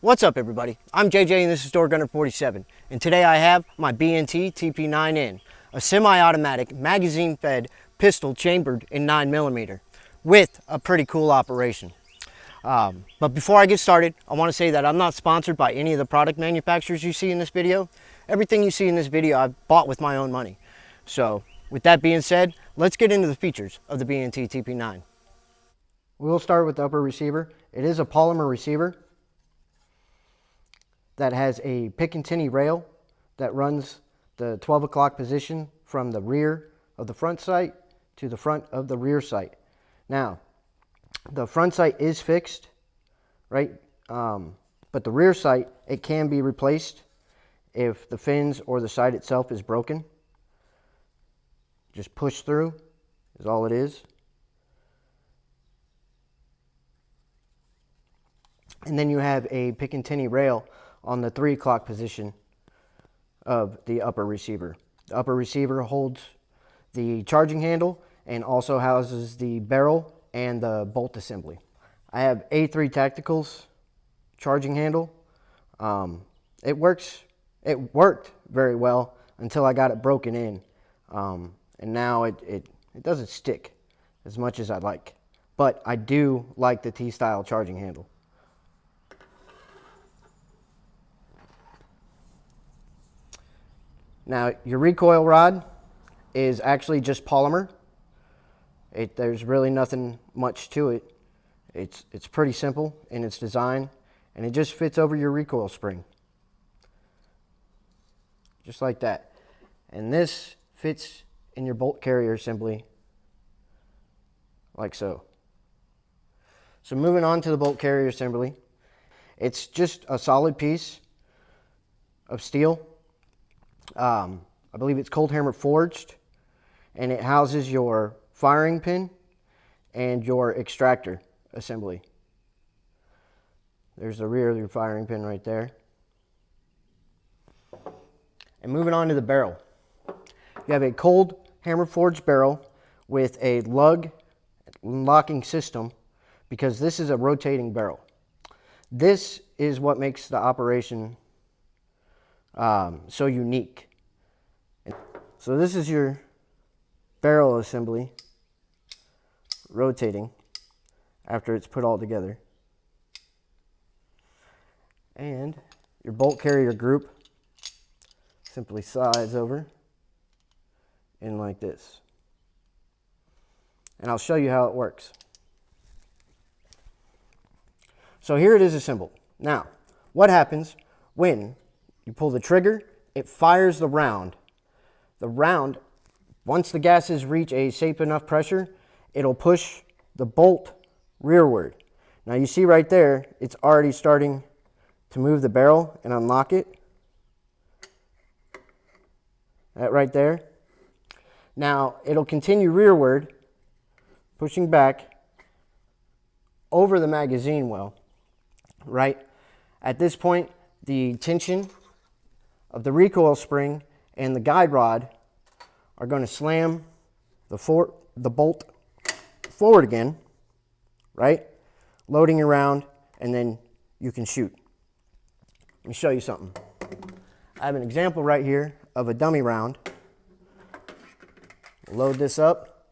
What's up, everybody? I'm JJ and this is Door Gunner 47, and today I have my B&T TP9 in, a semi-automatic magazine-fed pistol chambered in 9mm with a pretty cool operation. But before I get started, I want to say that I'm not sponsored by any of the product manufacturers you see in this video. Everything you see in this video I've bought with my own money. So with that being said, let's get into the features of the B&T TP9. We'll start with the upper receiver. It is a polymer receiver that has a Picatinny rail that runs the 12 o'clock position from the rear of the front sight to the front of the rear sight. Now, the front sight is fixed, right? But the rear sight, it can be replaced if the fins or the sight itself is broken. Just push through is all it is. And then you have a Picatinny rail on the 3 o'clock position of the upper receiver. The upper receiver holds the charging handle and also houses the barrel and the bolt assembly. I have A3 Tactical's charging handle. It worked very well until I got it broken in. And now it doesn't stick as much as I'd like. But I do like the T-style charging handle. Now, your recoil rod is actually just polymer. There's really nothing much to it. It's pretty simple in its design, and it just fits over your recoil spring. Just like that. And this fits in your bolt carrier assembly like so. So moving on to the bolt carrier assembly, it's just a solid piece of steel. I believe it's cold hammer forged, and it houses your firing pin and your extractor assembly. There's the rear of your firing pin right there. And moving on to the barrel. You have a cold hammer forged barrel with a lug locking system because this is a rotating barrel. This is what makes the operation so unique. So this is your barrel assembly rotating after it's put all together. And your bolt carrier group simply slides over in like this. And I'll show you how it works. So here it is assembled. Now, what happens when you pull the trigger? It fires the round. The round, once the gases reach a safe enough pressure, it'll push the bolt rearward. Now you see right there, it's already starting to move the barrel and unlock it. That right there. Now it'll continue rearward, pushing back over the magazine well, right? At this point, the tension of the recoil spring and the guide rod are going to slam the bolt forward again, right? Loading around, and then you can shoot. Let me show you something. I have an example right here of a dummy round. Load this up,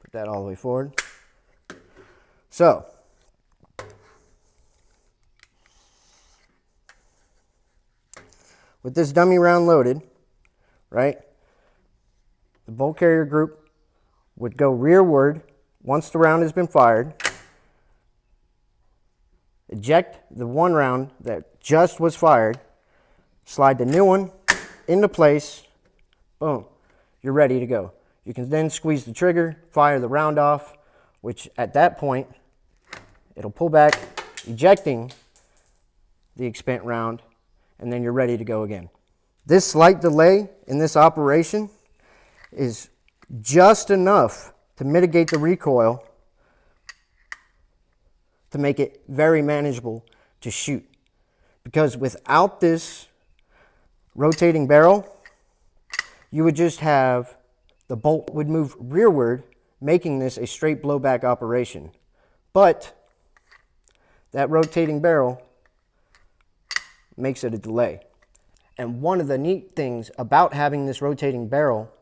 put that all the way forward. So, with this dummy round loaded, right, the bolt carrier group would go rearward once the round has been fired, eject the one round that just was fired, slide the new one into place, boom, you're ready to go. You can then squeeze the trigger, fire the round off, which at that point, it'll pull back, ejecting the expent round, and then you're ready to go again. This slight delay in this operation is just enough to mitigate the recoil to make it very manageable to shoot. Because without this rotating barrel, you would just have the bolt would move rearward, making this a straight blowback operation. But that rotating barrel makes it a delay. And one of the neat things about having this rotating barrel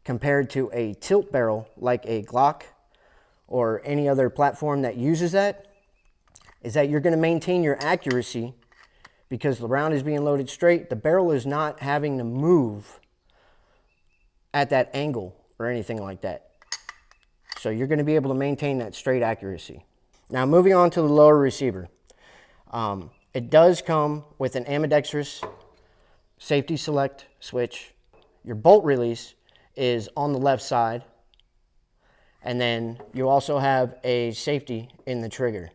compared to a tilt barrel like a Glock or any other platform that uses that is that you're going to maintain your accuracy because the round is being loaded straight. The barrel is not having to move at that angle or anything like that. So you're going to be able to maintain that straight accuracy. Now moving on to the lower receiver. It does come with an ambidextrous safety select switch. Your bolt release is on the left side. And then you also have a safety in the trigger.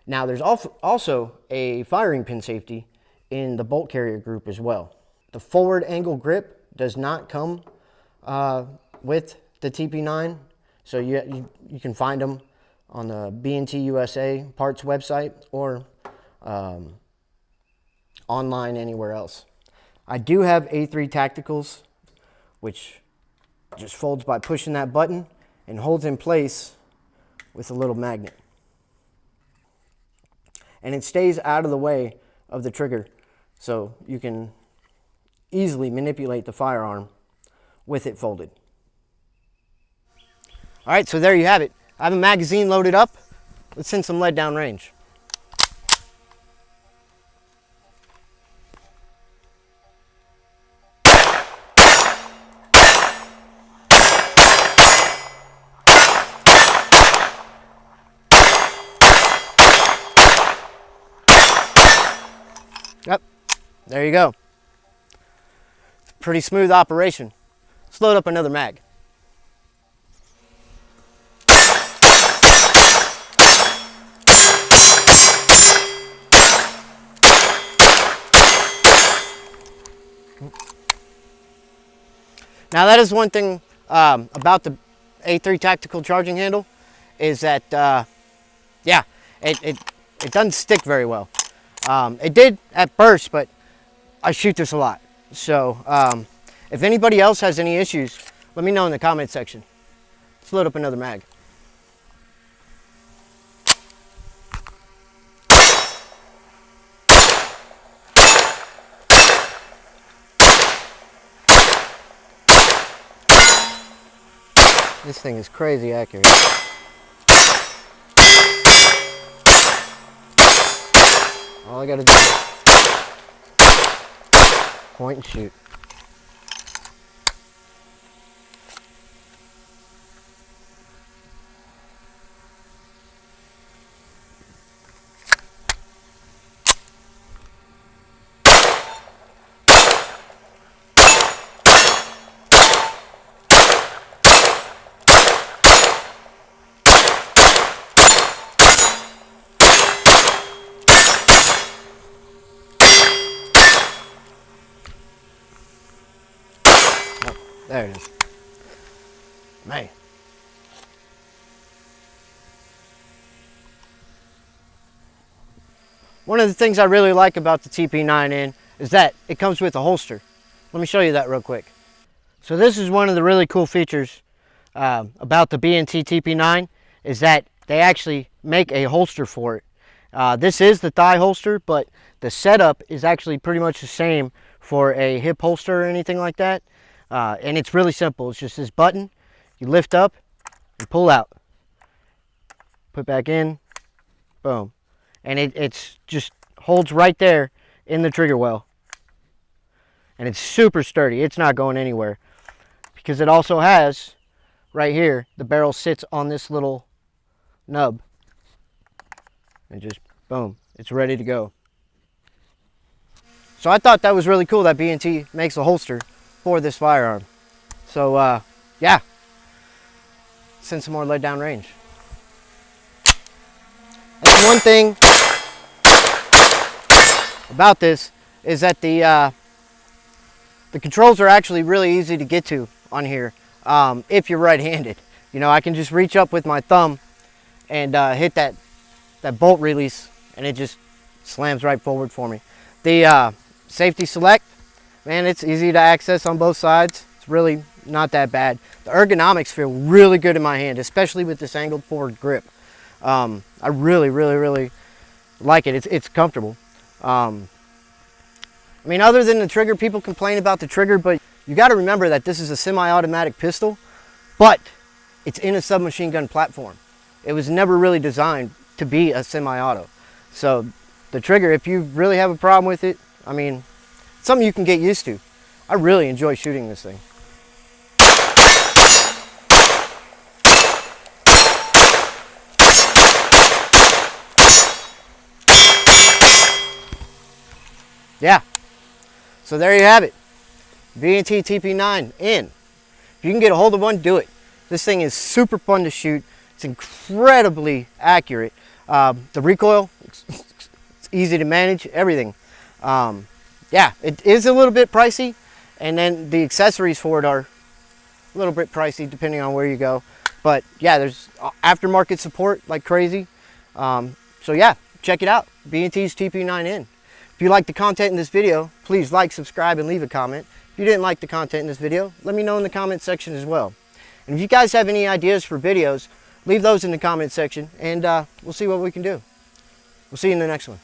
Now there's also a firing pin safety in the bolt carrier group as well. The forward angle grip does not come with the TP9, so you can find them on the B&T USA parts website or online anywhere else. I do have A3 Tacticals, which just folds by pushing that button and holds in place with a little magnet. And it stays out of the way of the trigger, so you can easily manipulate the firearm with it folded. All right, so there you have it. I have a magazine loaded up. Let's send some lead down range. Yep, there you go. Pretty smooth operation. Let's load up another mag. Now that is one thing about the A3 Tactical charging handle is that, yeah, it doesn't stick very well. It did at first, but I shoot this a lot. So if anybody else has any issues, let me know in the comment section. Let's load up another mag. This thing is crazy accurate. All I gotta do is point and shoot. There it is. Man. One of the things I really like about the TP9N is that it comes with a holster. Let me show you that real quick. So this is one of the really cool features about the B&T TP9 is that they actually make a holster for it. This is the thigh holster, but the setup is actually pretty much the same for a hip holster or anything like that. And it's really simple. It's just this button. You lift up and pull out. Put back in. Boom. And it's just holds right there in the trigger well. And it's super sturdy. It's not going anywhere. Because it also has, right here, the barrel sits on this little nub. And just, boom, it's ready to go. So I thought that was really cool that B&T makes a holster for this firearm. So yeah, send some more lead down range. That's one thing about this is that the controls are actually really easy to get to on here if you're right-handed. You know, I can just reach up with my thumb and hit that bolt release, and it just slams right forward for me. The safety select, man, it's easy to access on both sides. It's really not that bad. The ergonomics feel really good in my hand, especially with this angled forward grip. I really like it. It's comfortable. I mean, other than the trigger, people complain about the trigger, but you got to remember that this is a semi-automatic pistol, but it's in a submachine gun platform. It was never really designed to be a semi-auto. So the trigger, if you really have a problem with it, I mean, it's something you can get used to. I really enjoy shooting this thing. Yeah, so there you have it. B&T TP9 in. If you can get a hold of one, do it. This thing is super fun to shoot. It's incredibly accurate. The recoil, it's easy to manage, everything. Yeah, it is a little bit pricey, and then the accessories for it are a little bit pricey depending on where you go. But yeah, there's aftermarket support like crazy. So yeah, check it out. B&T's TP9 in. If you like the content in this video, please like, subscribe, and leave a comment. If you didn't like the content in this video, let me know in the comment section as well. And if you guys have any ideas for videos, leave those in the comment section, and we'll see what we can do. We'll see you in the next one.